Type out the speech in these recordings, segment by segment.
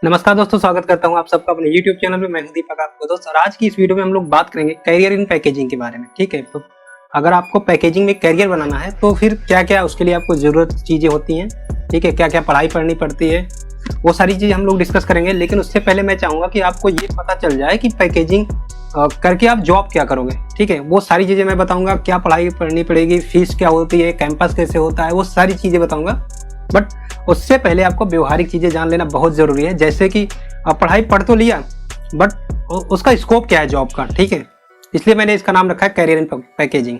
नमस्कार दोस्तों, स्वागत करता हूं आप सबका अपने YouTube चैनल में। मैं हूं दीपक आपको दोस्त। और आज की इस वीडियो में हम लोग बात करेंगे करियर इन पैकेजिंग के बारे में। ठीक है, तो अगर आपको पैकेजिंग में करियर बनाना है तो फिर क्या क्या उसके लिए आपको ज़रूरत चीज़ें होती हैं, ठीक है, क्या क्या पढ़ाई पढ़नी पड़ती है, वो सारी चीज़ें हम लोग डिस्कस करेंगे। लेकिन उससे पहले मैं चाहूँगा कि आपको ये पता चल जाए कि पैकेजिंग करके आप जॉब क्या करोगे। ठीक है, वो सारी चीज़ें मैं बताऊँगा, क्या पढ़ाई पढ़नी पड़ेगी, फीस क्या होती है, कैंपस कैसे होता है, वो सारी चीज़ें बताऊँगा। बट उससे पहले आपको व्यवहारिक चीज़ें जान लेना बहुत ज़रूरी है। जैसे कि पढ़ाई पढ़ तो लिया, बट उसका स्कोप क्या है जॉब का। ठीक है, इसलिए मैंने इसका नाम रखा है करियर इन पैकेजिंग।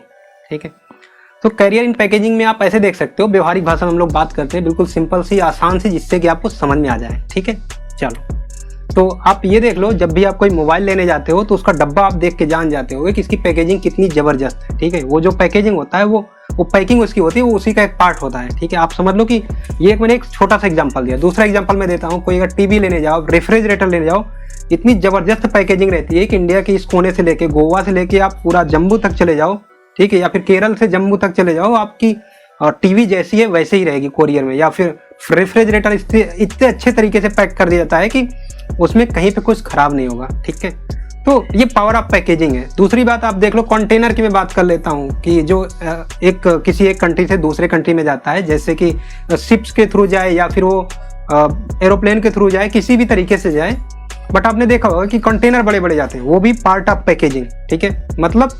ठीक है, तो करियर इन पैकेजिंग में आप ऐसे देख सकते हो, व्यवहारिक भाषा में हम लोग बात करते हैं, बिल्कुल सिंपल सी आसान सी, जिससे कि आपको समझ में आ जाए। ठीक है, चलो तो आप ये देख लो, जब भी आप कोई मोबाइल लेने जाते हो तो उसका डब्बा आप देख के जान जाते हो कि इसकी पैकेजिंग कितनी ज़बरदस्त है। ठीक है, वो जो पैकेजिंग होता है वो पैकिंग उसकी होती है, वो उसी का एक पार्ट होता है। ठीक है, आप समझ लो कि ये मैंने एक छोटा सा एग्जांपल दिया। दूसरा एग्जांपल मैं देता हूँ, कोई अगर टीवी लेने जाओ, रेफ्रिजरेटर लेने जाओ, इतनी ज़बरदस्त पैकेजिंग रहती है कि इंडिया के इस कोने से लेके, गोवा से लेके आप पूरा जम्मू तक चले जाओ, ठीक है, या फिर केरल से जम्मू तक चले जाओ, आपकी टीवी जैसी है वैसे ही रहेगी कोरियर में। या फिर रेफ्रिजरेटर इतने अच्छे तरीके से पैक कर दिया जाता है कि उसमें कहीं पे कुछ खराब नहीं होगा। ठीक है, तो ये पावर ऑफ पैकेजिंग है। दूसरी बात आप देख लो, कंटेनर की मैं बात कर लेता हूँ कि जो किसी एक कंट्री से दूसरे कंट्री में जाता है, जैसे कि शिप्स के थ्रू जाए या फिर वो एरोप्लेन के थ्रू जाए, किसी भी तरीके से जाए, बट आपने देखा होगा कि कंटेनर बड़े बड़े जाते हैं, वो भी पार्ट ऑफ पैकेजिंग। ठीक है, मतलब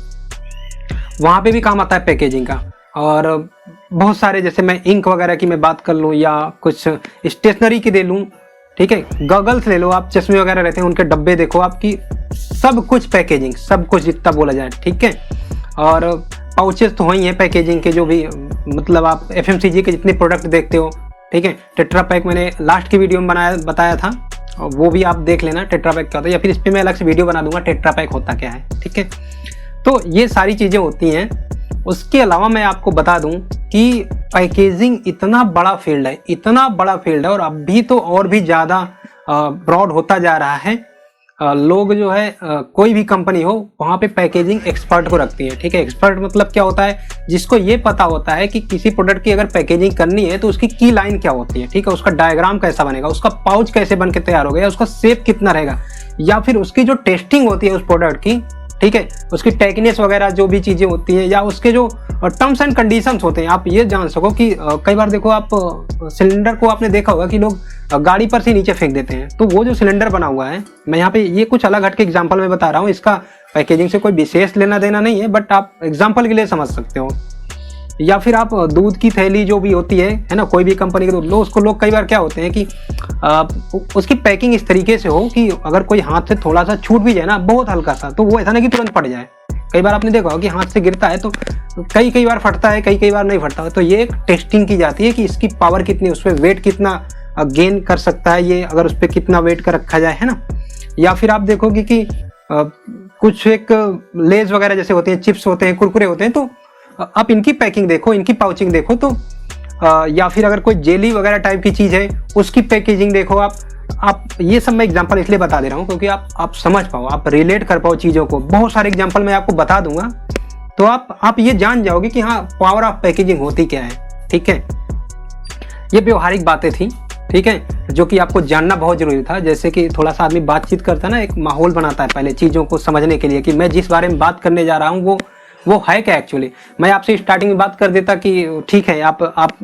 वहाँ पे भी काम आता है पैकेजिंग का। और बहुत सारे, जैसे मैं इंक वगैरह की मैं बात कर लूँ या कुछ स्टेशनरी की दे लूँ, ठीक है, गॉगल्स ले लो आप, चश्मे वगैरह रहते हैं, उनके डब्बे देखो, आपकी सब कुछ पैकेजिंग, सब कुछ जितना बोला जाए। ठीक है, और पाउचेस तो वही हैं पैकेजिंग के, जो भी मतलब आप FMCG के जितने प्रोडक्ट देखते हो। ठीक है, टेट्रा पैक मैंने लास्ट की वीडियो में बताया था, और वो भी आप देख लेना टेट्रा पैक क्या होता है, या फिर इस पर मैं अलग से वीडियो बना दूंगा टेट्रा पैक होता क्या है। ठीक है, तो ये सारी चीज़ें होती हैं। उसके अलावा मैं आपको बता दूं कि पैकेजिंग इतना बड़ा फील्ड है, इतना बड़ा फील्ड है, और अभी तो और भी ज़्यादा ब्रॉड होता जा रहा है। लोग जो है कोई भी कंपनी हो, वहाँ पे पैकेजिंग एक्सपर्ट को रखती है। ठीक है, एक्सपर्ट मतलब क्या होता है, जिसको ये पता होता है कि किसी प्रोडक्ट की अगर पैकेजिंग करनी है तो उसकी की लाइन क्या होती है, ठीक है, उसका डायग्राम कैसा बनेगा, उसका पाउच कैसे बन के तैयार होगा, या उसका शेप कितना रहेगा, या फिर उसकी जो टेस्टिंग होती है उस प्रोडक्ट की, ठीक है, उसकी टेक्निक्स वगैरह जो भी चीज़ें होती हैं, या उसके जो टर्म्स एंड कंडीशंस होते हैं, आप ये जान सको कि कई बार देखो आप सिलेंडर को आपने देखा होगा कि लोग गाड़ी पर से नीचे फेंक देते हैं। तो वो जो सिलेंडर बना हुआ है, मैं यहाँ पे ये कुछ अलग हट के एग्जाम्पल में बता रहा हूँ, इसका पैकेजिंग से कोई विशेष लेना देना नहीं है, बट आप एग्जाम्पल के लिए समझ सकते हो। या फिर आप दूध की थैली जो भी होती है ना, कोई भी कंपनी के दूध लो, उसको लोग कई बार क्या होते हैं कि उसकी पैकिंग इस तरीके से हो कि अगर कोई हाथ से थोड़ा सा छूट भी जाए ना, बहुत हल्का सा, तो वो ऐसा नहीं कि तुरंत फट जाए। कई बार आपने देखा होगा कि हाथ से गिरता है तो कई बार फटता है, कई बार नहीं फटता है। तो ये एक टेस्टिंग की जाती है कि इसकी पावर कितनी, उस पर वेट कितना गेन कर सकता है ये, अगर उस पर कितना वेट का रखा जाए, है ना। या फिर आप देखोगे कि कुछ एक लेज वगैरह जैसे होते हैं, चिप्स होते हैं, कुरकुरे होते हैं, तो आप इनकी पैकिंग देखो, इनकी पाउचिंग देखो, तो या फिर अगर कोई जेली वगैरह टाइप की चीज़ है, उसकी पैकेजिंग देखो आप ये सब मैं एग्जांपल इसलिए बता दे रहा हूँ क्योंकि आप समझ पाओ, आप रिलेट कर पाओ चीज़ों को। बहुत सारे एग्जांपल मैं आपको बता दूंगा, तो आप ये जान जाओगे कि हाँ, पावर ऑफ पैकेजिंग होती क्या है। ठीक है, ये व्यवहारिक बातें थी, ठीक है, जो कि आपको जानना बहुत जरूरी था। जैसे कि थोड़ा सा आदमी बातचीत करता है ना, एक माहौल बनाता है पहले चीज़ों को समझने के लिए कि मैं जिस बारे में बात करने जा रहा हूँ वो है क्या एक्चुअली। मैं आपसे स्टार्टिंग में बात कर देता कि ठीक है, आप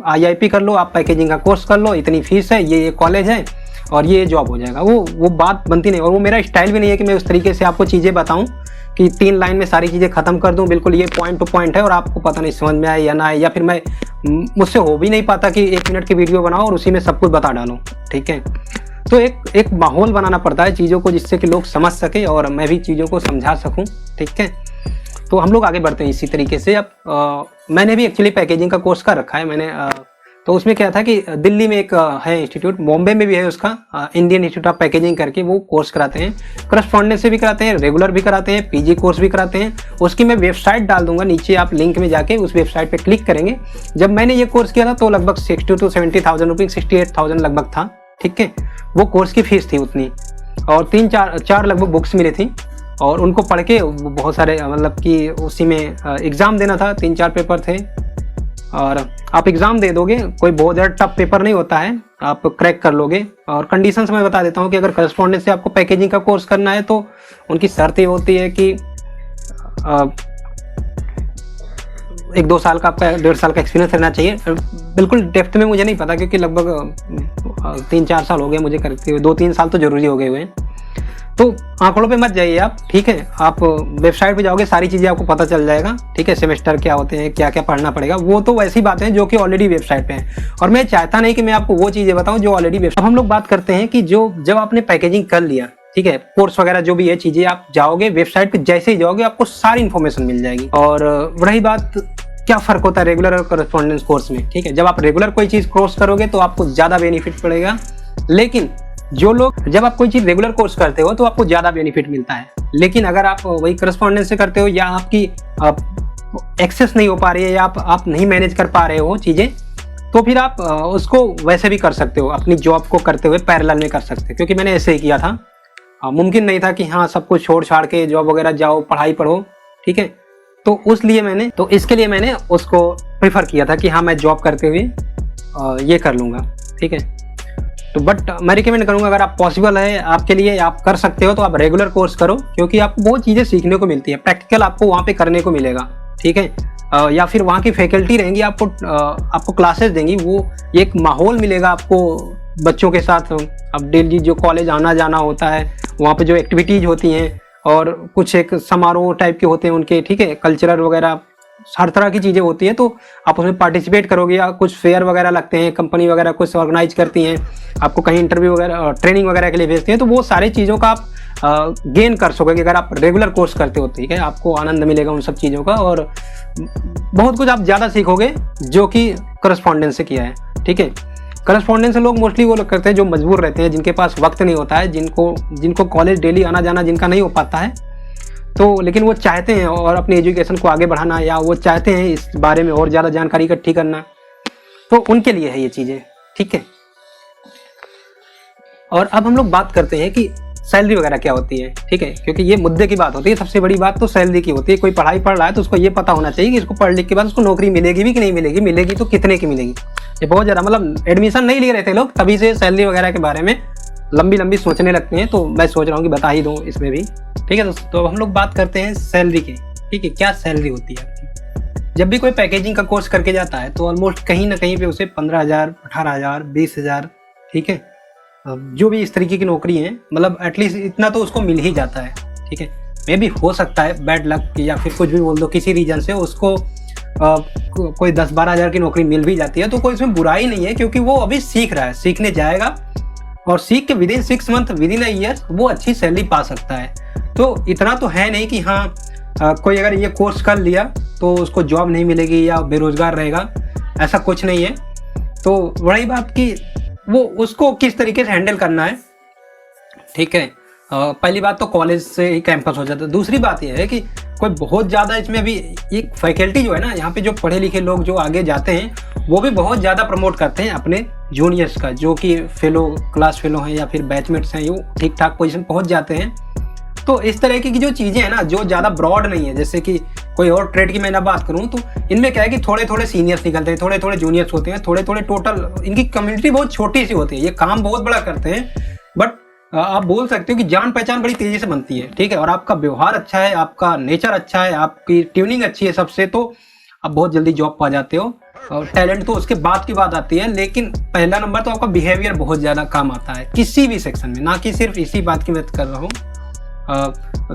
IIP कर लो, आप पैकेजिंग का कोर्स कर लो, इतनी फीस है, ये कॉलेज है और ये जॉब हो जाएगा, वो बात बनती नहीं। और वो मेरा स्टाइल भी नहीं है कि मैं उस तरीके से आपको चीज़ें बताऊं कि 3 लाइन में सारी चीज़ें ख़त्म कर दूं, बिल्कुल ये पॉइंट टू पॉइंट है और आपको पता नहीं समझ में आए या ना आए, या फिर मुझसे हो भी नहीं पाता कि 1 मिनट की वीडियो बनाओ और उसी में सब कुछ बता डालूँ। ठीक है, तो एक माहौल बनाना पड़ता है चीज़ों को, जिससे कि लोग समझ सके और मैं भी चीज़ों को समझा सकूँ। ठीक है, तो हम लोग आगे बढ़ते हैं इसी तरीके से। अब मैंने भी एक्चुअली पैकेजिंग का कोर्स कर रखा है मैंने, तो उसमें क्या था कि दिल्ली में एक है इंस्टीट्यूट, बॉम्बे में भी है उसका, इंडियन इंस्टीट्यूट ऑफ पैकेजिंग करके, वो कोर्स कराते हैं, करस्पॉन्डेंस से भी कराते हैं, रेगुलर भी कराते हैं, PG कोर्स भी कराते हैं। उसकी मैं वेबसाइट डाल दूंगा नीचे, आप लिंक में जाके उस वेबसाइट पे क्लिक करेंगे। जब मैंने ये कोर्स किया था तो लगभग 60 to 70,000 रुपीज़, 68,000 लगभग था। ठीक है, वो कोर्स की फीस थी उतनी, और 3-4 लगभग बुक्स मिली थी, और उनको पढ़ के बहुत सारे मतलब कि उसी में एग्ज़ाम देना था, 3-4 पेपर थे, और आप एग्ज़ाम दे दोगे, कोई बहुत ज़्यादा टफ पेपर नहीं होता है, आप क्रैक कर लोगे। और कंडीशंस मैं बता देता हूँ कि अगर करस्पॉन्डेंस से आपको पैकेजिंग का कोर्स करना है तो उनकी शर्त ये होती है कि 1-2 साल का आपका 1.5 साल का एक्सपीरियंस रहना चाहिए। बिल्कुल डेप्थ में मुझे नहीं पता क्योंकि लगभग 3-4 साल हो गए मुझे करते हुए, 2-3 साल तो जरूरी हो गए हुए हैं। तो आंकड़ों पे मत जाइए आप, ठीक है। आप वेबसाइट पे जाओगे, सारी चीज़ें आपको पता चल जाएगा, ठीक है। सेमेस्टर क्या होते हैं, क्या क्या पढ़ना पड़ेगा, वो तो वैसी बातें हैं जो कि ऑलरेडी वेबसाइट पे हैं। और मैं चाहता नहीं कि मैं आपको वो चीज़ें बताऊं जो ऑलरेडी वेबसाइट। अब हम लोग बात करते हैं कि जब आपने पैकेजिंग कर लिया, ठीक है, कोर्स वगैरह जो भी है चीज़ें, आप जाओगे वेबसाइट पर, जैसे ही जाओगे आपको सारी इन्फॉर्मेशन मिल जाएगी। और रही बात क्या फ़र्क होता है रेगुलर और करस्पॉन्डेंस कोर्स में, ठीक है। जब आप रेगुलर कोई चीज़ कोर्स करोगे तो आपको ज़्यादा बेनिफिट पड़ेगा, लेकिन जब आप कोई चीज़ रेगुलर कोर्स करते हो तो आपको ज़्यादा बेनिफिट मिलता है। लेकिन अगर आप वही करस्पॉन्डेंस से करते हो या आपकी एक्सेस नहीं हो पा रही है या आप नहीं मैनेज कर पा रहे हो चीज़ें, तो फिर आप उसको वैसे भी कर सकते हो, अपनी जॉब को करते हुए पैरेलल में कर सकते हो। क्योंकि मैंने ऐसे ही किया था, मुमकिन नहीं था कि हाँ सब कुछ छोड़ छाड़ के जॉब वगैरह जाओ, पढ़ाई पढ़ो, ठीक है। तो इसके लिए मैंने उसको प्रेफर किया था कि हाँ मैं जॉब करते हुए ये कर लूँगा, ठीक है। तो बट मैं रिकमेंड करूँगा, अगर आप पॉसिबल है आपके लिए, आप कर सकते हो तो आप रेगुलर कोर्स करो, क्योंकि आपको बहुत चीज़ें सीखने को मिलती है, प्रैक्टिकल आपको वहाँ पे करने को मिलेगा, ठीक है। या फिर वहाँ की फैकल्टी रहेंगी, आपको क्लासेस देंगी, वो एक माहौल मिलेगा आपको बच्चों के साथ। अब डेली जो कॉलेज आना जाना होता है, वहाँ पे जो एक्टिविटीज़ होती हैं और कुछ एक समारोह टाइप के होते हैं उनके, ठीक है, कल्चरल वगैरह हर तरह की चीज़ें होती हैं, तो आप उसमें पार्टिसिपेट करोगे। या कुछ फेयर वगैरह लगते हैं, कंपनी वगैरह कुछ ऑर्गेनाइज करती हैं, आपको कहीं इंटरव्यू वगैरह ट्रेनिंग वगैरह के लिए भेजती हैं, तो वो सारी चीज़ों का आप गेन कर सकोगे अगर आप रेगुलर कोर्स करते हो, ठीक है। आपको आनंद मिलेगा उन सब चीज़ों का और बहुत कुछ आप ज़्यादा सीखोगे जो कि करस्पॉन्डेंस से किया है, ठीक है। करस्पॉन्डेंस से लोग मोस्टली वो लोग करते हैं जो मजबूर रहते हैं, जिनके पास वक्त नहीं होता है, जिनको कॉलेज डेली आना जाना जिनका नहीं हो पाता है, तो लेकिन वो चाहते हैं और अपनी एजुकेशन को आगे बढ़ाना, या वो चाहते हैं इस बारे में और ज़्यादा जानकारी इकट्ठी करना, तो उनके लिए है ये चीज़ें, ठीक है। और अब हम लोग बात करते हैं कि सैलरी वगैरह क्या होती है, ठीक है, क्योंकि ये मुद्दे की बात होती है। सबसे बड़ी बात तो सैलरी की होती है। कोई पढ़ाई पढ़ रहा है तो उसको ये पता होना चाहिए कि इसको पढ़ लिख के बाद उसको नौकरी मिलेगी भी कि नहीं मिलेगी, मिलेगी तो कितने की मिलेगी। ये बहुत ज़्यादा, मतलब एडमिशन नहीं ले रहे थे लोग, तभी से सैलरी वगैरह के बारे में लंबी सोचने लगते हैं। तो मैं सोच रहा हूँ कि बता ही दूँ इसमें भी, ठीक है। तो हम लोग बात करते हैं सैलरी की, ठीक है। क्या सैलरी होती है आपकी? जब भी कोई पैकेजिंग का कोर्स करके जाता है तो ऑलमोस्ट कहीं ना कहीं पे उसे 15,000, 18,000, 20,000, ठीक है, जो भी इस तरीके की नौकरी है, मतलब एटलीस्ट इतना तो उसको मिल ही जाता है, ठीक है। मे भी हो सकता है बैड लक या फिर कुछ भी बोल दो, किसी रीजन से उसको कोई 10-12 हज़ार की नौकरी मिल भी जाती है, तो कोई इसमें बुराई नहीं है, क्योंकि वो अभी सीख रहा है, सीखने जाएगा और सीख के within 6 month, within a year वो अच्छी सैलरी पा सकता है। तो इतना तो है नहीं कि हाँ कोई अगर ये कोर्स कर लिया तो उसको जॉब नहीं मिलेगी या बेरोजगार रहेगा, ऐसा कुछ नहीं है। तो वही बात कि वो उसको किस तरीके से हैंडल करना है, ठीक है। पहली बात तो कॉलेज से ही कैंपस हो जाता है। दूसरी बात यह है कि कोई बहुत ज़्यादा इसमें अभी एक फैकल्टी जो है ना, यहाँ पे जो पढ़े लिखे लोग जो आगे जाते हैं वो भी बहुत ज़्यादा प्रमोट करते हैं अपने जूनियर्स का, जो कि क्लास फेलो हैं या फिर बैचमेट्स हैं, वो ठीक ठाक पोजीशन पहुँच जाते हैं। तो इस तरह की जो चीज़ें हैं ना, जो ज़्यादा ब्रॉड नहीं है, जैसे कि कोई और ट्रेड की मैं ना बात करूँ तो इनमें क्या है कि थोड़े थोड़े सीनियर्स निकलते हैं, थोड़े थोड़े जूनियर्स होते हैं, थोड़े थोड़े टोटल इनकी कम्युनिटी बहुत छोटी सी होती है। ये काम बहुत बड़ा करते हैं, बट आप बोल सकते हो कि जान पहचान बड़ी तेज़ी से बनती है, ठीक है। और आपका व्यवहार अच्छा है, आपका नेचर अच्छा है, आपकी ट्यूनिंग अच्छी है सबसे, तो आप बहुत जल्दी जॉब पा जाते हो। और टैलेंट तो उसके बाद की बात आती है, लेकिन पहला नंबर तो आपका बिहेवियर बहुत ज़्यादा काम आता है किसी भी सेक्शन में, ना कि सिर्फ इसी बात की बात कर रहा हूँ।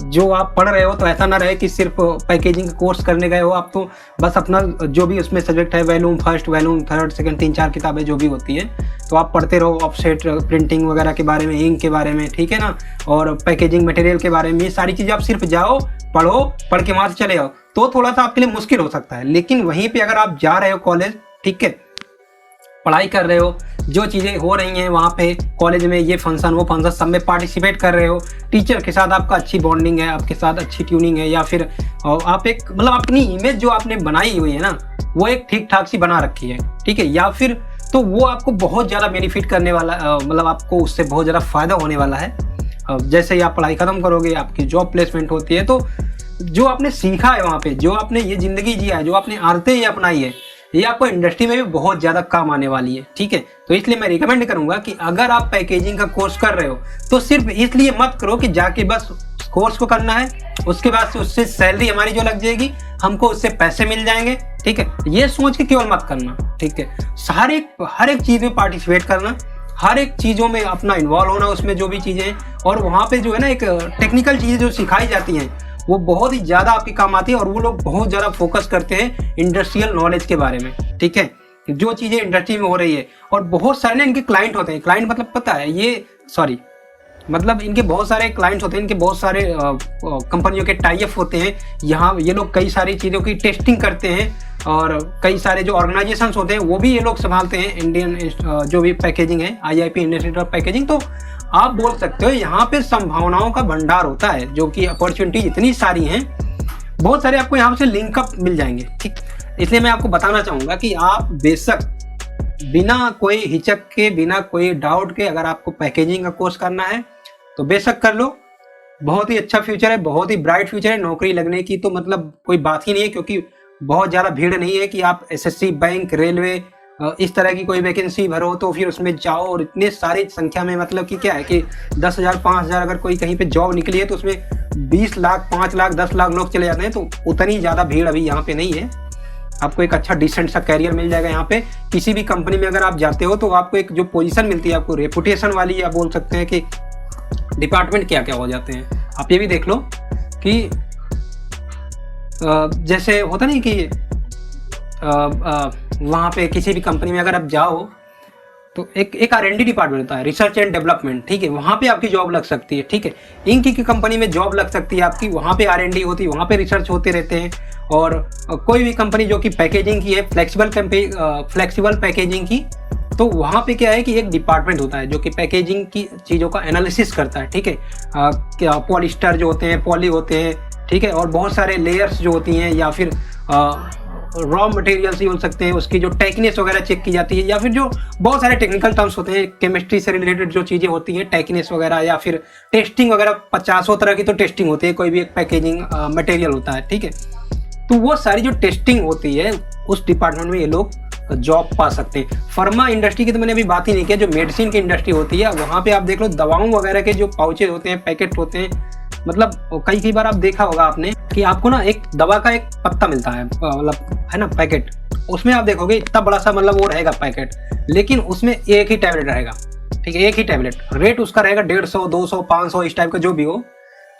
जो आप पढ़ रहे हो तो ऐसा ना रहे कि सिर्फ पैकेजिंग कोर्स करने गए हो आप, तो बस अपना जो भी उसमें सब्जेक्ट है, volume first, volume third, second, 3-4 किताबें जो भी होती हैं, तो आप पढ़ते रहो, ऑफसेट प्रिंटिंग वगैरह के बारे में, इंक के बारे में, ठीक है ना, और पैकेजिंग मटेरियल के बारे में। ये सारी चीज़ें आप सिर्फ जाओ, पढ़ो, पढ़ के वहाँ से चले आओ तो थोड़ा सा आपके लिए मुश्किल हो सकता है। लेकिन वहीं पर अगर आप जा रहे हो कॉलेज, ठीक है, पढ़ाई कर रहे हो, जो चीज़ें हो रही हैं वहाँ पे कॉलेज में, ये फंक्शन वो फंक्शन, सब में पार्टिसिपेट कर रहे हो, टीचर के साथ आपका अच्छी बॉन्डिंग है, आपके साथ अच्छी ट्यूनिंग है, या फिर आप एक मतलब अपनी इमेज जो आपने बनाई हुई है ना, वो एक ठीक ठाक सी बना रखी है, ठीक है, या फिर तो वो आपको बहुत ज़्यादा बेनिफिट करने वाला, मतलब आपको उससे बहुत ज़्यादा फ़ायदा होने वाला है। जैसे ही आप पढ़ाई ख़त्म करोगे, आपकी जॉब प्लेसमेंट होती है, तो जो आपने सीखा है वहाँ पे, जो आपने ये ज़िंदगी जिया है, जो आपने आदतें ये अपनाई है, ये आपको इंडस्ट्री में भी बहुत ज़्यादा काम आने वाली है, ठीक है। तो इसलिए मैं रिकमेंड करूंगा कि अगर आप पैकेजिंग का कोर्स कर रहे हो तो सिर्फ इसलिए मत करो कि जाके बस कोर्स को करना है, उसके बाद से उससे सैलरी हमारी जो लग जाएगी, हमको उससे पैसे मिल जाएंगे, ठीक है। ये सोच के केवल मत करना, ठीक है। हर एक चीज़ में पार्टिसिपेट करना, हर एक चीज़ों में अपना इन्वॉल्व होना, उसमें जो भी चीज़ें हैं, और वहाँ पे जो है ना एक टेक्निकल चीज़ें जो सिखाई जाती हैं वो बहुत ही ज़्यादा आपकी काम आती है, और वो लोग बहुत ज़्यादा फोकस करते हैं इंडस्ट्रियल नॉलेज के बारे में, ठीक है, जो चीज़ें इंडस्ट्री में हो रही है। और बहुत सारे ना इनके क्लाइंट होते हैं, क्लाइंट मतलब पता है ये मतलब इनके बहुत सारे क्लाइंट्स होते हैं, इनके बहुत सारे कंपनियों के टाई अप होते हैं। यहाँ ये लोग कई सारी चीज़ों की टेस्टिंग करते हैं, और कई सारे जो ऑर्गेनाइजेशंस होते हैं वो भी ये लोग संभालते हैं, इंडियन जो भी पैकेजिंग है, IIP इंस्टीट्यूट ऑफ पैकेजिंग। तो आप बोल सकते हो यहाँ पे संभावनाओं का भंडार होता है, जो कि अपॉर्चुनिटी इतनी सारी हैं, बहुत सारे आपको यहाँ से लिंकअप मिल जाएंगे, ठीक। इसलिए मैं आपको बताना चाहूँगा कि आप बेशक बिना कोई हिचक के, बिना कोई डाउट के, अगर आपको पैकेजिंग का कोर्स करना है तो बेशक कर लो। बहुत ही अच्छा फ्यूचर है, बहुत ही ब्राइट फ्यूचर है। नौकरी लगने की तो मतलब कोई बात ही नहीं है, क्योंकि बहुत ज़्यादा भीड़ नहीं है कि आप SSC, बैंक, रेलवे इस तरह की कोई वैकेंसी भरो तो फिर उसमें जाओ, और इतने सारी संख्या में, मतलब कि क्या है कि 10,000 5,000 अगर कोई कहीं पे जॉब निकली है तो उसमें 20 लाख 5 लाख 10 लाख लोग चले जाते हैं। तो उतनी ज़्यादा भीड़ अभी यहाँ पे नहीं है। आपको एक अच्छा डिसेंट सा कैरियर मिल जाएगा यहाँ पे। किसी भी कंपनी में अगर आप जाते हो तो आपको एक जो पोजीशन मिलती है, आपको रेपुटेशन वाली, या बोल सकते हैं कि डिपार्टमेंट क्या क्या हो जाते हैं। आप ये भी देख लो कि जैसे होता नहीं कि वहाँ पे किसी भी कंपनी में अगर आप जाओ तो एक R&D डिपार्टमेंट होता है, रिसर्च एंड डेवलपमेंट, ठीक है। वहाँ पे आपकी जॉब लग सकती है, ठीक है। इंक की कंपनी में जॉब लग सकती है आपकी, वहाँ पे R&D होती है, वहाँ पे रिसर्च होते रहते हैं। और कोई भी कंपनी जो कि पैकेजिंग की है, फ्लेक्सिबल पैकेजिंग की, तो वहाँ पे क्या है कि एक डिपार्टमेंट होता है जो कि पैकेजिंग की चीज़ों का एनालिसिस करता है, ठीक है। क्या पॉलिस्टर जो होते हैं, पॉली होते हैं, ठीक है, और बहुत सारे लेयर्स जो होती हैं, या फिर रॉ मटेरियल्स ही बोल सकते हैं, उसकी जो टेक्निक्स वगैरह चेक की जाती है, या फिर जो बहुत सारे टेक्निकल टर्म्स होते हैं, केमिस्ट्री से रिलेटेड जो चीज़ें होती हैं, टेक्निक्स वगैरह, या फिर टेस्टिंग वगैरह, 50 तरह की तो टेस्टिंग होती है, कोई भी एक पैकेजिंग मटेरियल होता है, ठीक है। तो वो सारी जो टेस्टिंग होती है उस डिपार्टमेंट में ये लोग जॉब पा सकते हैं। फार्मा इंडस्ट्री की तो मैंने अभी बात ही नहीं किया। जो मेडिसिन की इंडस्ट्री होती है, वहाँ पे आप देख लो दवाओं वगैरह के जो पाउचेज होते हैं, पैकेट होते हैं, मतलब कई बार आप देखा होगा आपने कि आपको ना एक दवा का एक पत्ता मिलता है, मतलब है ना पैकेट, उसमें आप देखोगे इतना बड़ा सा मतलब वो रहेगा पैकेट, लेकिन उसमें एक ही टैबलेट रहेगा, ठीक है, एक ही टैबलेट, रेट उसका रहेगा 150, 200, 500 इस टाइप का जो भी हो।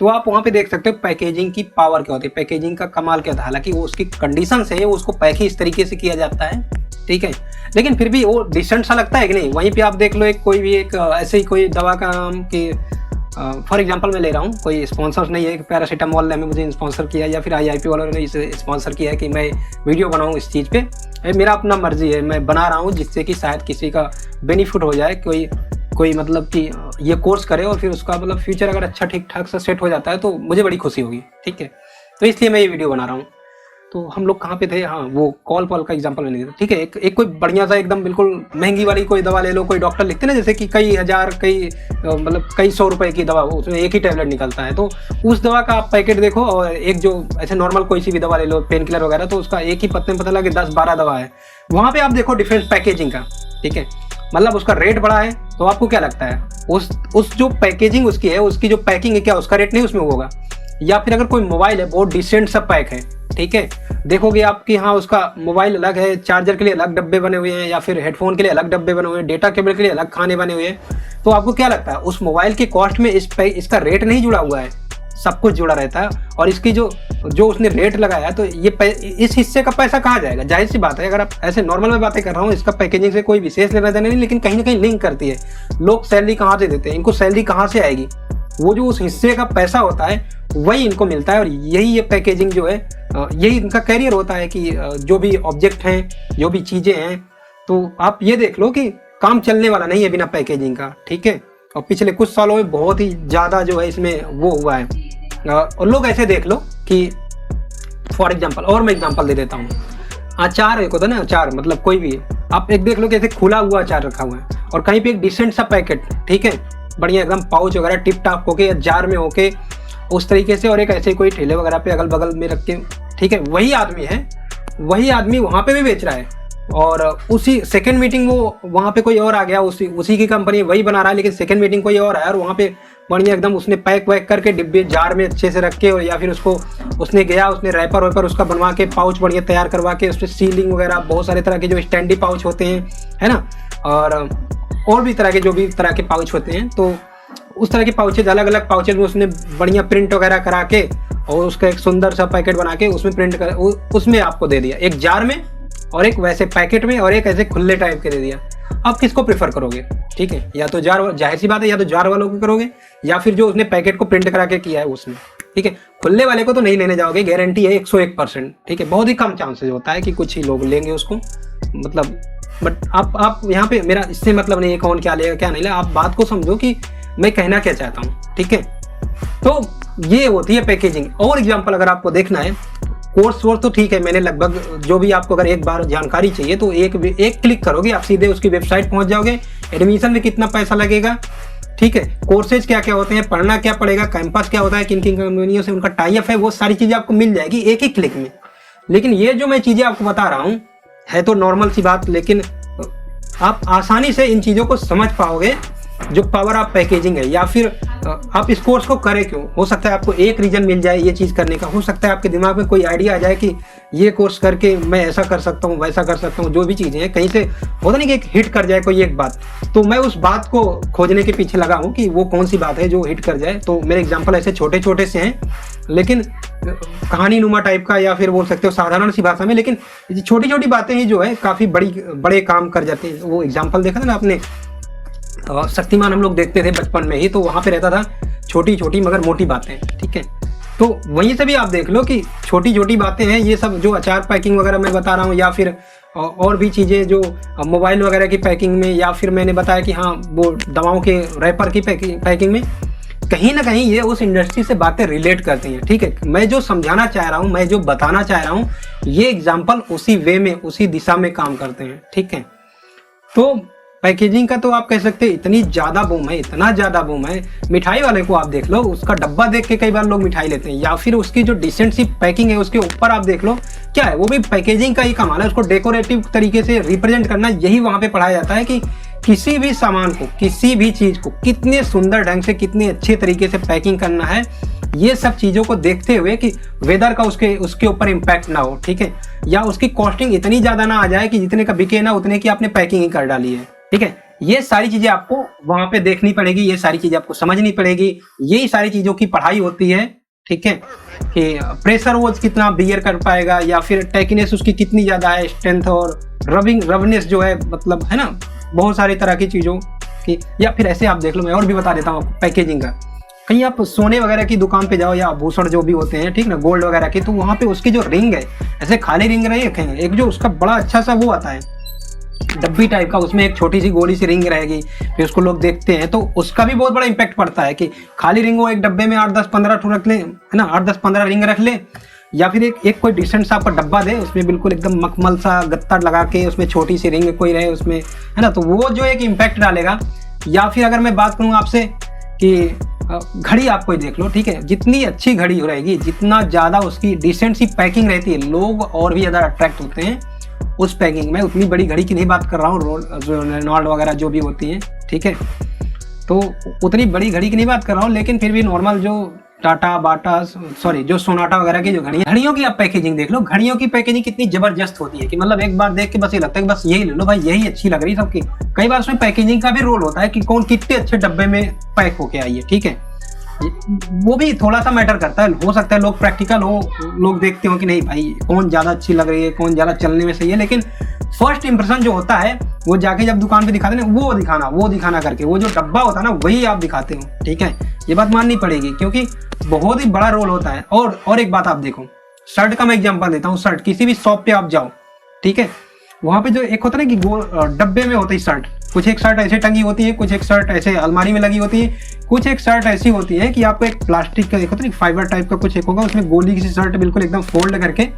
तो आप वहाँ पे देख सकते हो पैकेजिंग की पावर क्या होती है, पैकेजिंग का कमाल क्या होता है। हालांकि वो उसकी कंडीशन से उसको पैक ही इस तरीके से किया जाता है, ठीक है, लेकिन फिर भी वो डिसेंट सा लगता है कि नहीं। वहीं पे आप देख लो एक कोई भी एक ऐसे ही कोई दवा का नाम की, फॉर एग्जांपल मैं ले रहा हूँ, कोई स्पॉन्सर नहीं है कि पैरासीटामोल ने मुझे स्पॉन्सर किया या फिर IIP वालों ने इसे स्पॉन्सर किया है कि मैं वीडियो बनाऊँ इस चीज़ पे। मेरा अपना मर्जी है, मैं बना रहा हूँ जिससे कि शायद किसी का बेनिफिट हो जाए, कोई मतलब कि ये कोर्स करे और फिर उसका मतलब फ्यूचर अगर अच्छा ठीक ठाक से सेट हो जाता है तो मुझे बड़ी खुशी होगी, ठीक है। तो इसलिए मैं ये वीडियो बना रहा हूँ। तो हम लोग कहाँ पे थे, हाँ वो कॉल का एग्जांपल मैंने दिया, ठीक है। एक कोई बढ़िया सा एकदम बिल्कुल महंगी वाली कोई दवा ले लो, कोई डॉक्टर लिखते ना जैसे कि कई हज़ार मतलब कई 100 रुपए की दवा, उसमें एक ही टैबलेट निकलता है। तो उस दवा का आप पैकेट देखो, और एक जो ऐसे नॉर्मल कोई सी भी दवा ले लो, पेन किलर वगैरह, तो उसका एक ही पत्ते में पता लगे 10-12 दवा है। वहाँ पर आप देखो डिफरेंट पैकेजिंग का, ठीक है, मतलब उसका रेट बड़ा है। तो आपको क्या लगता है उस जो पैकेजिंग उसकी है, उसकी जो पैकिंग है, क्या उसका रेट नहीं उसमें होगा? या फिर अगर कोई मोबाइल है बहुत डिसेंट सा पैक है, ठीक है, देखोगे आपकी हाँ उसका मोबाइल अलग है, चार्जर के लिए अलग डब्बे बने हुए हैं, या फिर हेडफोन के लिए अलग डब्बे बने हुए हैं, डेटा केबल के लिए अलग खाने बने हुए हैं। तो आपको क्या लगता है उस मोबाइल के कॉस्ट में इसका रेट नहीं जुड़ा हुआ है? सब कुछ जुड़ा रहता है। और इसकी जो उसने रेट लगाया, तो ये इस हिस्से का पैसा कहाँ जाएगा? जाहिर सी बात है, अगर आप ऐसे नॉर्मल में बातें कर रहा हूँ, इसका पैकेजिंग से कोई विशेष लेना देना नहीं, लेकिन कहीं ना कहीं लिंक करती है। लोग सैलरी कहाँ से देते हैं, इनको सैलरी कहाँ से आएगी? वो जो उस हिस्से का पैसा होता है वही इनको मिलता है। और यही ये पैकेजिंग जो है, यही इनका कैरियर होता है कि जो भी ऑब्जेक्ट हैं, जो भी चीज़ें हैं, तो आप ये देख लो कि काम चलने वाला नहीं है बिना पैकेजिंग का, ठीक है। और पिछले कुछ सालों में बहुत ही ज़्यादा जो है इसमें वो हुआ है। और लोग ऐसे देख लो कि फॉर एग्जांपल, और मैं एग्जांपल दे देता हूँ, अचार एक होता है ना, अचार मतलब कोई भी, आप एक देख लो कि ऐसे खुला हुआ अचार रखा हुआ है, और कहीं पे एक डिसेंट सा पैकेट, ठीक है, बढ़िया एकदम पाउच वगैरह टिप टाप होके, जार में होके उस तरीके से, और एक ऐसे कोई ठेले वगैरह पे अगल बगल में रख के, ठीक है, वही आदमी है वही आदमी वहाँ पे भी बेच रहा है, और उसी सेकंड मीटिंग वो वहाँ पे कोई और आ गया, उसी की कंपनी वही बना रहा है, लेकिन सेकंड मीटिंग कोई और आया और वहाँ पे बढ़िया एकदम उसने पैक वैक करके डिब्बे जार में अच्छे से रख के, या फिर उसको उसने गया उसने रैपर वैपर उसका बनवा के पाउच बढ़िया तैयार करवा के उसमें सीलिंग वगैरह बहुत सारे तरह के जो स्टैंडी पाउच होते हैं, है ना, और भी तरह के जो भी तरह के पाउच होते हैं, तो उस तरह के पाउचेज अलग अलग पाउचेज में उसने बढ़िया प्रिंट वगैरह करा के और उसका एक सुंदर सा पैकेट बना के उसमें प्रिंट कर उसमें आपको दे दिया, एक जार में और एक वैसे पैकेट में और एक ऐसे खुले टाइप के दे दिया। आप किसको प्रेफर करोगे? ठीक है, या तो जार, जाहिर सी बात है, या तो जार वालों को करोगे या फिर जो उसने पैकेट को प्रिंट करा के किया है उसमें। ठीक है, खुले वाले को तो नहीं लेने जाओगे, गारंटी है 101%। ठीक है, बहुत ही कम चांसेस होता है कि कुछ ही लोग लेंगे उसको, मतलब बट आप यहाँ पे मेरा इससे मतलब नहीं है कौन क्या लेगा क्या नहीं लेगा, आप बात को समझो कि मैं कहना क्या चाहता हूँ। ठीक है, तो ये होती है पैकेजिंग। और एग्जांपल अगर आपको देखना है, कोर्स वोर्स तो ठीक है, मैंने लगभग जो भी आपको अगर एक बार जानकारी चाहिए तो एक क्लिक करोगे आप सीधे उसकी वेबसाइट पहुंच जाओगे, एडमिशन में कितना पैसा लगेगा, ठीक है, कोर्सेज क्या क्या होते हैं, पढ़ना क्या पड़ेगा, कैंपस क्या होता है, किन किन कंपनियों से उनका टाई अप है, वो सारी चीज़ें आपको मिल जाएगी एक ही क्लिक में। लेकिन ये जो मैं चीज़ें आपको बता रहा हूँ है तो नॉर्मल सी बात, लेकिन आप आसानी से इन चीज़ों को समझ पाओगे जो पावर ऑफ पैकेजिंग है। या फिर आप इस कोर्स को करें क्यों, हो सकता है आपको एक रीजन मिल जाए ये चीज़ करने का, हो सकता है आपके दिमाग में कोई आइडिया आ जाए कि ये कोर्स करके मैं ऐसा कर सकता हूँ वैसा कर सकता हूँ, जो भी चीज़ें हैं कहीं से होता नहीं कि एक हिट कर जाए कोई एक बात, तो मैं उस बात को खोजने के पीछे लगा हूँ कि वो कौन सी बात है जो हिट कर जाए। तो मेरे एग्जाम्पल ऐसे छोटे छोटे से हैं, लेकिन कहानी नुमा टाइप का, या फिर बोल सकते हो साधारण सी भाषा में, लेकिन छोटी छोटी बातें ही जो है काफ़ी बड़े काम कर जाते हैं। वो एग्जाम्पल देखा था ना आपने, शक्तिमान हम लोग देखते थे बचपन में ही, तो वहाँ पे रहता था छोटी छोटी मगर मोटी बातें। ठीक है, तो वहीं से भी आप देख लो कि छोटी छोटी बातें हैं ये सब, जो अचार पैकिंग वगैरह मैं बता रहा हूँ, या फिर और भी चीज़ें जो मोबाइल वगैरह की पैकिंग में, या फिर मैंने बताया कि हाँ वो दवाओं के रैपर की पैकिंग में, कहीं ना कहीं ये उस इंडस्ट्री से बातें रिलेट करती हैं। ठीक है, मैं जो समझाना चाह रहा हूँ, मैं जो बताना चाह रहा हूँ, ये एग्जाम्पल उसी वे में उसी दिशा में काम करते हैं। ठीक है, तो पैकेजिंग का तो आप कह सकते हैं इतनी ज़्यादा बूम है, इतना ज़्यादा बूम है। मिठाई वाले को आप देख लो, उसका डब्बा देख के कई बार लोग मिठाई लेते हैं, या फिर उसकी जो डिसेंट सी पैकिंग है उसके ऊपर आप देख लो क्या है, वो भी पैकेजिंग का ही कमाल है। उसको डेकोरेटिव तरीके से रिप्रेजेंट करना, यही वहाँ पे पढ़ाया जाता है कि किसी भी सामान को, किसी भी चीज़ को कितने सुंदर ढंग से, कितने अच्छे तरीके से पैकिंग करना है, ये सब चीज़ों को देखते हुए कि वेदर का उसके ऊपर इम्पैक्ट ना हो। ठीक है, या उसकी कॉस्टिंग इतनी ज़्यादा ना आ जाए कि जितने का बिके ना उतने की आपने पैकिंग ही कर डाली है। ठीक है, ये सारी चीजें आपको वहां पे देखनी पड़ेगी, ये सारी चीजें आपको समझनी पड़ेगी, यही सारी चीजों की पढ़ाई होती है। ठीक है, कि प्रेशर वो कितना बियर कर पाएगा, या फिर टेकिनेस उसकी कितनी ज्यादा है, स्ट्रेंथ और रवनेस जो है, मतलब है ना, बहुत सारी तरह की चीजों की। या फिर ऐसे आप देख लो, मैं और भी बता देता हूँ आपको पैकेजिंग का। कहीं आप सोने वगैरह की दुकान पे जाओ, या आभूषण जो भी होते हैं, ठीक ना, गोल्ड वगैरह की, तो वहाँ पे उसकी जो रिंग है, ऐसे खाली रिंग नहीं रखेंगे, एक जो उसका बड़ा अच्छा सा वो आता है डब्बी टाइप का, उसमें एक छोटी सी गोली सी रिंग रहेगी, फिर उसको लोग देखते हैं तो उसका भी बहुत बड़ा इंपैक्ट पड़ता है कि खाली रिंग वो एक डब्बे में 8, 10, 15 ठो रख ले, है ना, 8, 10, 15 रिंग रख ले, या फिर एक कोई डिसेंट सा आपका डब्बा दे, उसमें बिल्कुल एकदम मखमल सा गत्ता लगा के उसमें छोटी सी रिंग कोई रहे उसमें, है ना, तो वो जो एक इम्पैक्ट डालेगा। या फिर अगर मैं बात करूँ आपसे कि घड़ी आप कोई देख लो, ठीक है, जितनी अच्छी घड़ी रहेगी, जितना ज़्यादा उसकी डिसेंट सी पैकिंग रहती है, लोग और भी ज़्यादा अट्रैक्ट होते हैं उस पैकिंग में। उतनी बड़ी घड़ी की नहीं बात कर रहा हूँ, रेनॉल्ड वगैरह जो भी होती हैं, ठीक है, तो उतनी बड़ी घड़ी की नहीं बात कर रहा हूँ, लेकिन फिर भी नॉर्मल जो टाटा बाटा जो सोनाटा वगैरह की जो घड़ियों की आप पैकेजिंग देख लो, घड़ियों की पैकेजिंग कितनी जबरदस्त होती है कि मतलब एक बार देख के बस ये लगता है कि बस यही ले लो भाई, यही अच्छी लग रही है सबकी। कई बार उसमें पैकेजिंग का भी रोल होता है कि कौन कितने अच्छे डब्बे में पैक होके आई है। ठीक है, वो भी थोड़ा सा मैटर करता है। हो सकता है लोग प्रैक्टिकल हो, लोग देखते हो कि नहीं भाई कौन ज़्यादा अच्छी लग रही है, कौन ज़्यादा चलने में सही है, लेकिन फर्स्ट इंप्रेशन जो होता है वो जाके जब दुकान पे दिखाते हैं वो दिखाना करके, वो जो डब्बा होता है ना वही आप दिखाते हो। ठीक है, ये बात माननी पड़ेगी क्योंकि बहुत ही बड़ा रोल होता है। और एक बात आप देखो, शर्ट का मैं एग्जांपल देता हूँ। शर्ट किसी भी शॉप पे आप जाओ, ठीक है, वहाँ पे जो एक होता है ना कि डब्बे में होती है शर्ट, कुछ एक शर्ट ऐसे टंगी होती है, कुछ एक शर्ट ऐसे अलमारी में लगी होती है, कुछ एक शर्ट ऐसी होती है कि आपको एक प्लास्टिक का एक होता है फाइबर टाइप का कुछ एक होगा, उसमें गोली किसी शर्ट बिल्कुल एकदम फोल्ड करके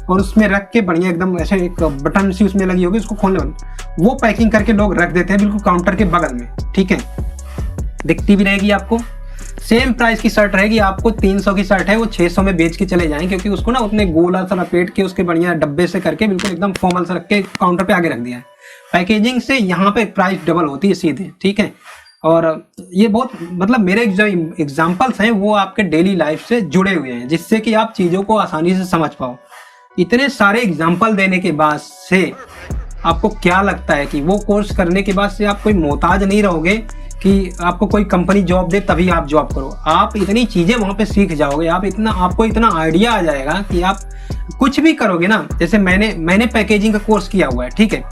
और उसमें रख के बढ़िया एकदम ऐसे एक बटन सी उसमें लगी होगी, उसको खोलने वाला वो पैकिंग करके लोग रख देते हैं बिल्कुल काउंटर के बगल में। ठीक है, दिखती भी रहेगी आपको, सेम प्राइस की शर्ट रहेगी, आपको 300 की शर्ट है वो 600 में बेच के चले जाएं, क्योंकि उसको ना उतने गोला सा लपेट के उसके बढ़िया डब्बे से करके बिल्कुल एकदम फॉर्मल से रख के काउंटर पे आगे रख दिया है। पैकेजिंग से यहाँ पे प्राइस डबल होती है सीधे, ठीक है। और ये बहुत मतलब मेरे जो एग्जाम्पल्स हैं वो आपके डेली लाइफ से जुड़े हुए हैं, जिससे कि आप चीज़ों को आसानी से समझ पाओ। इतने सारे एग्जाम्पल देने के बाद से आपको क्या लगता है कि वो कोर्स करने के बाद से आप कोई मोहताज नहीं रहोगे कि आपको कोई कंपनी जॉब दे तभी आप जॉब करो। आप इतनी चीज़ें वहाँ पे सीख जाओगे, आपको इतना आइडिया आ जाएगा कि आप कुछ भी करोगे ना। जैसे मैंने पैकेजिंग का कोर्स किया हुआ है, ठीक है।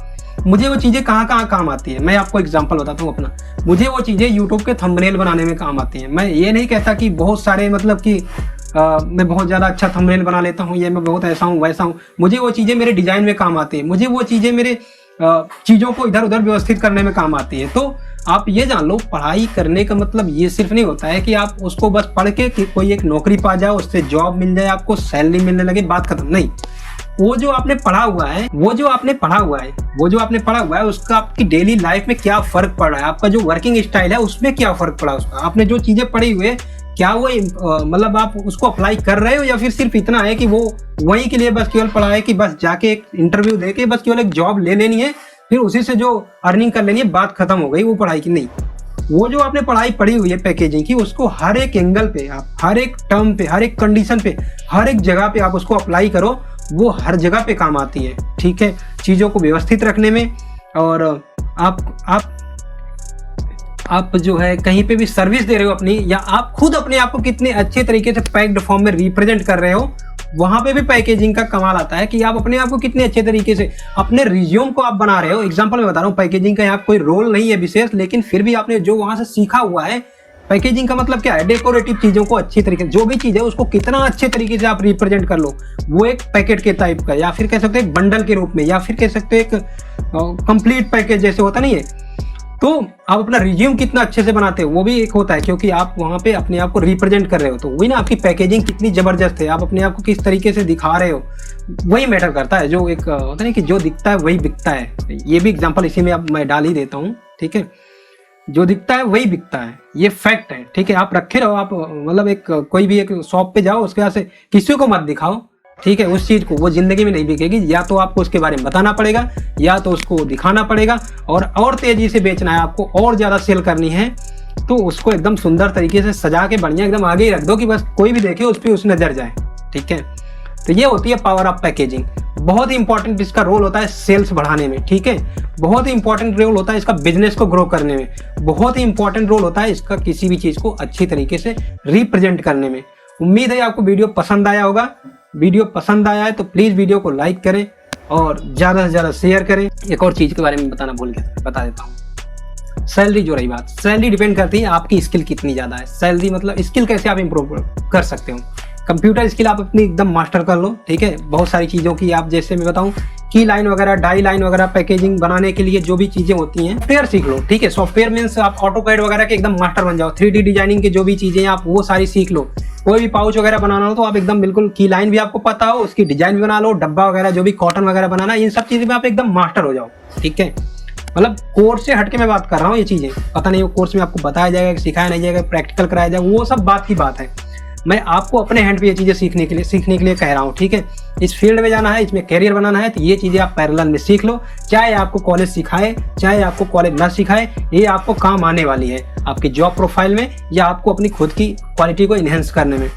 मुझे वो चीज़ें कहाँ कहाँ काम आती है, मैं आपको एग्जांपल बताता हूँ अपना। मुझे वो चीज़ें यूट्यूब के थंबनेल बनाने में काम आती हैं। मैं ये नहीं कहता कि बहुत सारे मतलब कि मैं बहुत ज़्यादा अच्छा थंबनेल बना लेता हूँ, या मैं बहुत ऐसा हूँ वैसा हूँ। मुझे वो चीज़ें मेरे डिज़ाइन में काम आती है, मुझे वो चीज़ें मेरे चीज़ों को इधर उधर व्यवस्थित करने में काम आती है। तो आप ये जान लो, पढ़ाई करने का मतलब ये सिर्फ नहीं होता है कि आप उसको बस पढ़ के कि कोई एक नौकरी पा जाओ, उससे जॉब मिल जाए, आपको सैलरी मिलने लगे, बात खत्म। नहीं, वो जो आपने पढ़ा हुआ है उसका आपकी डेली लाइफ में क्या फर्क पड़ रहा है, आपका जो वर्किंग स्टाइल है उसमें क्या फर्क पड़ा, उसका आपने जो चीजें पढ़ी हुई है क्या वो मतलब आप उसको अप्लाई कर रहे हो, या फिर सिर्फ इतना है कि वो वही के लिए बस केवल पढ़ा है कि बस जाके एक इंटरव्यू दे के बस केवल एक जॉब ले लेनी है, फिर उसी से जो अर्निंग कर लेनी है, बात खत्म हो गई वो पढ़ाई की। नहीं, वो जो आपने पढ़ाई पढ़ी हुई है पैकेजिंग की, उसको हर एक एंगल पे आप, हर एक टर्म पे, हर एक कंडीशन पे, हर एक जगह पे आप उसको अप्लाई करो, वो हर जगह पे काम आती है, ठीक है। चीज़ों को व्यवस्थित रखने में, और आप जो है कहीं पे भी सर्विस दे रहे हो अपनी, या आप खुद अपने आप को कितने अच्छे तरीके से पैक्ड फॉर्म में रिप्रेजेंट कर रहे हो, वहां पे भी पैकेजिंग का कमाल आता है कि आप अपने आप को कितने अच्छे तरीके से अपने रिज्यूम को आप बना रहे हो। एग्जांपल मैं बता रहा हूँ, पैकेजिंग का यहाँ कोई रोल नहीं है विशेष, लेकिन फिर भी आपने जो वहां से सीखा हुआ है, पैकेजिंग का मतलब क्या है, डेकोरेटिव चीजों को अच्छी तरीके से, जो भी चीज है उसको कितना अच्छे तरीके से आप रिप्रेजेंट कर लो, वो एक पैकेट के टाइप का, या फिर कह सकते हैं बंडल के रूप में, या फिर कह सकते हैं एक कंप्लीट पैकेज जैसे होता नहीं है। तो आप अपना रिज्यूम कितना अच्छे से बनाते हो वो भी एक होता है, क्योंकि आप वहाँ पे अपने आप को रिप्रेजेंट कर रहे हो। तो वही ना, आपकी पैकेजिंग कितनी जबरदस्त है, आप अपने आप को किस तरीके से दिखा रहे हो, वही मैटर करता है। जो एक होता है कि जो दिखता है वही बिकता है, ये भी एग्जांपल इसी में अब मैं डाल ही देता हूँ, ठीक है। जो दिखता है वही बिकता है, ये फैक्ट है, ठीक है। आप रखे रहो, आप मतलब एक कोई भी एक शॉप पे जाओ, उसके यहाँ से किसी को मत दिखाओ, ठीक है, उस चीज़ को, वो जिंदगी में नहीं बिकेगी। या तो आपको उसके बारे में बताना पड़ेगा, या तो उसको दिखाना पड़ेगा, और तेजी से बेचना है आपको, और ज़्यादा सेल करनी है, तो उसको एकदम सुंदर तरीके से सजा के बढ़िया एकदम आगे ही रख दो कि बस कोई भी देखे उस पर उस नजर जाए, ठीक है। तो ये होती है पावर ऑफ पैकेजिंग। बहुत ही इंपॉर्टेंट इसका रोल होता है सेल्स बढ़ाने में, ठीक है। बहुत ही इंपॉर्टेंट रोल होता है इसका बिजनेस को ग्रो करने में। बहुत ही इंपॉर्टेंट रोल होता है इसका किसी भी चीज़ को अच्छी तरीके से रिप्रेजेंट करने में। उम्मीद है आपको वीडियो पसंद आया होगा। वीडियो पसंद आया है तो प्लीज़ वीडियो को लाइक करें और ज़्यादा से ज़्यादा शेयर करें। एक और चीज़ के बारे में बताना भूल गया, बता देता हूँ। सैलरी जो रही बात, सैलरी डिपेंड करती है आपकी स्किल कितनी ज़्यादा है। सैलरी मतलब स्किल कैसे आप इम्प्रूव कर सकते हो। कंप्यूटर स्किल आप अपनी एकदम मास्टर कर लो, ठीक है। बहुत सारी चीज़ों की आप, जैसे मैं बताऊँ, की लाइन वगैरह, डाई लाइन वगैरह, पैकेजिंग बनाने के लिए जो भी चीज़ें होती हैं, सॉफ्टवेयर सीख लो, ठीक है। सॉफ्टवेयर मीन्स आप ऑटोकैड वगैरह के एकदम मास्टर बन जाओ। 3D डिजाइनिंग की जो भी चीज़ें आप वो सारी सीख लो। कोई भी पाउच वगैरह बनाना हो तो आप एकदम बिल्कुल की लाइन भी आपको पता हो, उसकी डिजाइन भी बना लो, डब्बा वगैरह जो भी कॉटन वगैरह बनाना, इन सब चीज़ों में आप एकदम मास्टर हो जाओ, ठीक है। मतलब कोर्स से हटके मैं बात कर रहा हूँ, ये चीज़ें पता नहीं वो कोर्स में आपको बताया जाएगा, सिखाया नहीं जाएगा, प्रैक्टिकल कराया जाएगा, वो सब बात की बात है। मैं आपको अपने हैंड पे ये चीज़ें सीखने के लिए कह रहा हूँ, ठीक है। इस फील्ड में जाना है, इसमें कैरियर बनाना है, तो ये चीज़ें आप पैरेलल में सीख लो। चाहे आपको कॉलेज सिखाए, चाहे आपको कॉलेज ना सिखाए, ये आपको काम आने वाली है आपकी जॉब प्रोफाइल में, या आपको अपनी खुद की क्वालिटी को इन्हेंस करने में,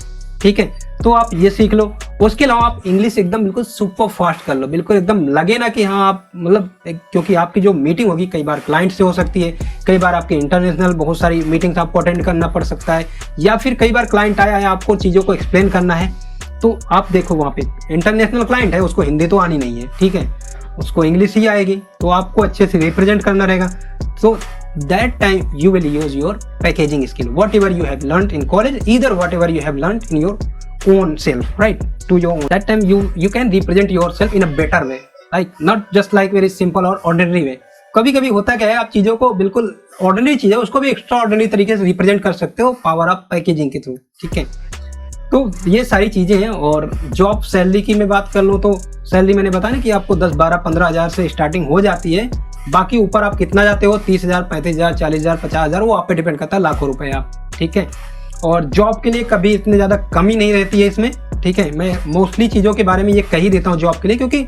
ठीक है। तो आप ये सीख लो। उसके अलावा आप इंग्लिश एकदम बिल्कुल सुपर फास्ट कर लो, बिल्कुल एकदम लगे ना कि हाँ आप मतलब, क्योंकि आपकी जो मीटिंग होगी कई बार क्लाइंट से हो सकती है, कई बार आपके इंटरनेशनल बहुत सारी मीटिंग्स आपको अटेंड करना पड़ सकता है, या फिर कई बार क्लाइंट आया है आपको चीज़ों को एक्सप्लेन करना है। तो आप देखो वहाँ पे इंटरनेशनल क्लाइंट है, उसको हिंदी तो आनी नहीं है, ठीक है, उसको इंग्लिश ही आएगी, तो आपको अच्छे से रिप्रेजेंट करना रहेगा। So that time you will use your packaging skill, whatever you have learned in college, either whatever you have learned in your own self, right, to your own. That time you can represent yourself in a better way, like not just like very simple or ordinary way. कभी कभी होता क्या है, आप चीज़ों को बिल्कुल ordinary चीज़ है उसको भी एक्स्ट्रा ऑर्डिनरी तरीके से रिप्रेजेंट कर सकते हो पावर ऑफ पैकेजिंग के थ्रू, ठीक है। तो ये सारी चीज़ें हैं। और जॉब सैलरी की मैं बात कर लूँ तो सैलरी मैंने बताया ना कि आपको 10, 12, 15 हज़ार से स्टार्टिंग हो जाती है। बाकी ऊपर आप कितना जाते हो, 30,000, 35,000, 40,000, 50,000, वो आप पे डिपेंड करता है, लाखों रुपए आप, ठीक है। और जॉब के लिए कभी इतनी ज़्यादा कमी नहीं रहती है इसमें, ठीक है। मैं मोस्टली चीज़ों के बारे में ये कह ही देता हूँ जॉब के लिए, क्योंकि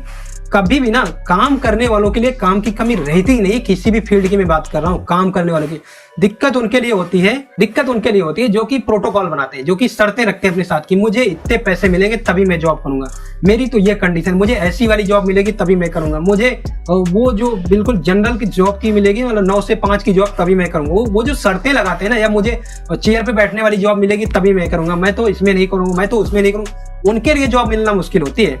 कभी भी ना काम करने वालों के लिए काम की कमी रहती ही नहीं। किसी भी फील्ड की मैं बात कर रहा हूँ, काम करने वालों की दिक्कत उनके लिए होती है जो कि प्रोटोकॉल बनाते हैं, जो कि शर्तें रखते हैं अपने साथ कि मुझे इतने पैसे मिलेंगे तभी मैं जॉब करूंगा, मेरी तो ये कंडीशन, मुझे ऐसी वाली जॉब मिलेगी तभी मैं करूंगा, मुझे वो जो बिल्कुल जनरल की जॉब की मिलेगी, मतलब 9 से 5 की जॉब तभी मैं करूंगा। वो जो शर्तें लगाते हैं ना, या मुझे चेयर पे बैठने वाली जॉब मिलेगी तभी मैं करूंगा, मैं तो इसमें नहीं करूंगा, मैं तो उसमें नहीं करूंगा, उनके लिए जॉब मिलना मुश्किल होती है।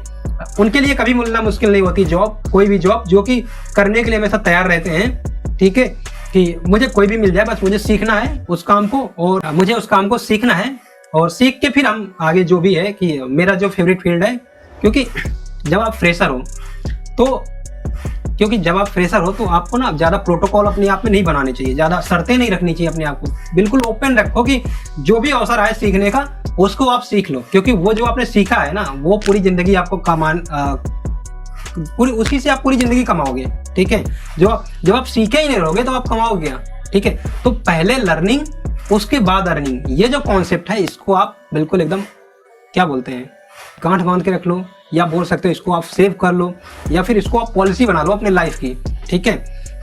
उनके लिए कभी मिलना मुश्किल नहीं होती जॉब, कोई भी जॉब, जो कि करने के लिए हमेशा तैयार रहते हैं, ठीक है, कि मुझे कोई भी मिल जाए, बस मुझे सीखना है उस काम को, और मुझे उस काम को सीखना है, और सीख के फिर हम आगे जो भी है, कि मेरा जो फेवरेट फील्ड है, क्योंकि जब आप फ्रेशर हो तो आपको ना ज़्यादा प्रोटोकॉल अपने आप में नहीं बनाने चाहिए, ज़्यादा शर्तें नहीं रखनी चाहिए अपने आप को, बिल्कुल ओपन रखो कि जो भी अवसर आए सीखने का उसको आप सीख लो, क्योंकि वो जो आपने सीखा है ना, वो पूरी जिंदगी आपको उसी से आप पूरी जिंदगी कमाओगे, ठीक है। जब आप सीखे ही नहीं रहोगे तो आप कमाओगे क्या, ठीक है। तो पहले लर्निंग उसके बाद अर्निंग, ये जो कॉन्सेप्ट है इसको आप बिल्कुल एकदम क्या बोलते हैं, गांठ बांध के रख लो, या बोल सकते हो इसको आप सेव कर लो, या फिर इसको आप पॉलिसी बना लो अपने लाइफ की, ठीक है,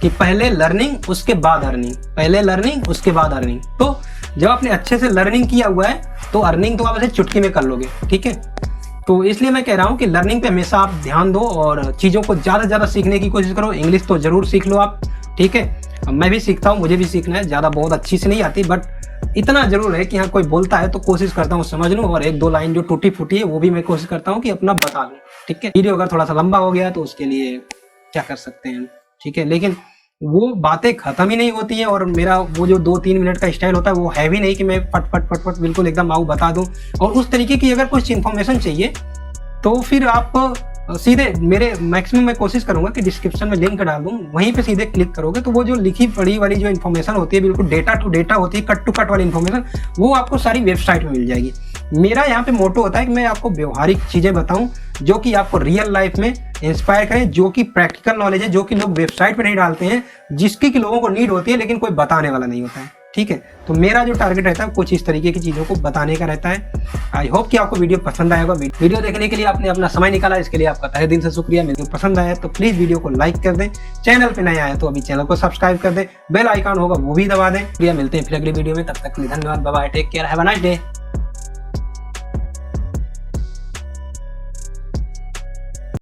कि पहले लर्निंग उसके बाद अर्निंग, पहले लर्निंग उसके बाद अर्निंग। तो जब आपने अच्छे से लर्निंग किया हुआ है तो अर्निंग तो आप ऐसे चुटकी में कर लोगे, ठीक है। तो इसलिए मैं कह रहा हूँ कि लर्निंग पे हमेशा आप ध्यान दो और चीज़ों को ज़्यादा से ज़्यादा सीखने की कोशिश करो। इंग्लिश तो ज़रूर सीख लो आप, ठीक है। मैं भी सीखता हूँ, मुझे भी सीखना है, ज़्यादा बहुत अच्छी से नहीं आती, बट इतना ज़रूर है कि हाँ कोई बोलता है तो कोशिश करता हूँ समझ लूँ, और 1-2 लाइन जो टूटी फूटी है वो भी मैं कोशिश करता हूँ कि अपना बता दूँ, ठीक है। वीडियो अगर थोड़ा सा लंबा हो गया तो उसके लिए क्या कर सकते हैं, ठीक है, लेकिन वो बातें खत्म ही नहीं होती है, और मेरा वो जो 2-3 मिनट का स्टाइल होता है वो है भी नहीं कि मैं फट बिल्कुल एकदम आऊ बता दूं। और उस तरीके की अगर कुछ इन्फॉर्मेशन चाहिए तो फिर आप सीधे मेरे मैक्सिमम मैं कोशिश करूंगा कि डिस्क्रिप्शन में लिंक डाल दूं, वहीं पे सीधे क्लिक करोगे तो वो जो लिखी पढ़ी वाली जो इन्फॉर्मेशन होती है, बिल्कुल डेटा टू डेटा होती है, कट टू कट वाली इन्फॉर्मेशन, वो आपको सारी वेबसाइट में मिल जाएगी। मेरा यहाँ पे मोटो होता है कि मैं आपको व्यवहारिक चीज़ें बताऊं जो कि आपको रियल लाइफ में इंस्पायर करें, जो कि प्रैक्टिकल नॉलेज है, जो कि लोग वेबसाइट पे नहीं डालते हैं, जिसकी कि लोगों को नीड होती है लेकिन कोई बताने वाला नहीं होता है, ठीक है। तो मेरा जो टारगेट रहता है कुछ इस तरीके की चीज़ों को बताने का रहता है। आई होप कि आपको वीडियो पसंद आएगा। वीडियो देखने के लिए आपने अपना समय निकाला, इसके लिए आपका तहे दिल से शुक्रिया। वीडियो पसंद आया तो प्लीज़ वीडियो को लाइक कर दें, चैनल पे नए आए तो अभी चैनल को सब्सक्राइब कर दें, बेल आइकन होगा वो भी दबा दें। मिलते हैं फिर अगली वीडियो में, तब तक के लिए धन्यवाद, bye bye, take care, have a nice day.